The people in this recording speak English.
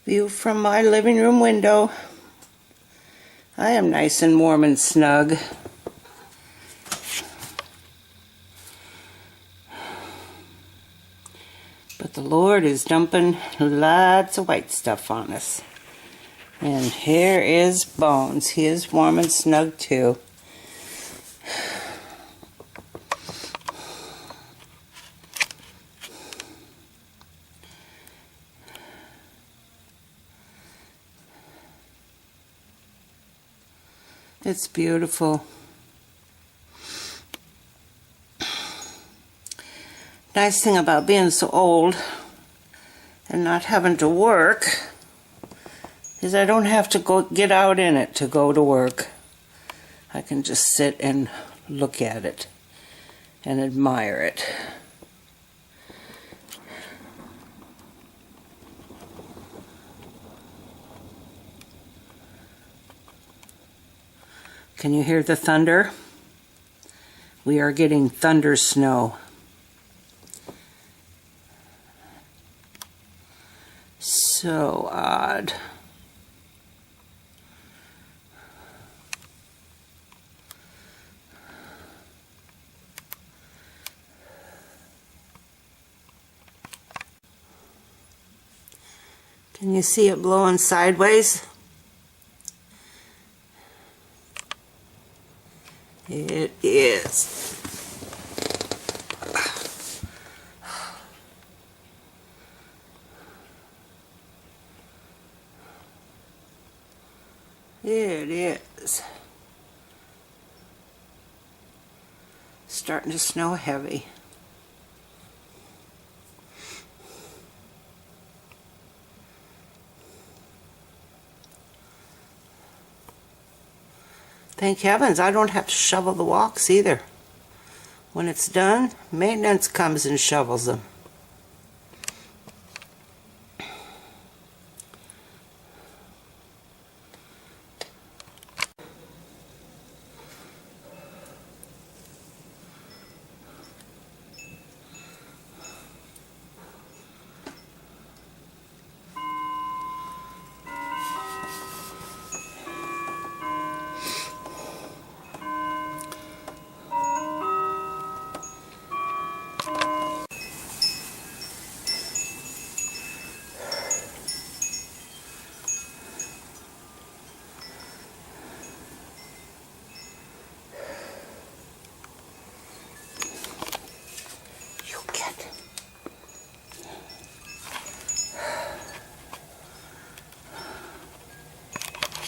View from my living room window. I am nice and warm and snug. But the Lord is dumping lots of white stuff on us. And here is Bones. He is warm and snug too. It's beautiful. Nice thing about being so old and not having to work is I don't have to get out in it to go to work. I can just sit and look at it and admire it. Can you hear the thunder? We are getting thunder snow. So odd. Can you see it blowing sideways? It is. It is. Starting to snow heavy. Thank heavens I don't have to shovel the walks either. When it's done, maintenance comes and shovels them.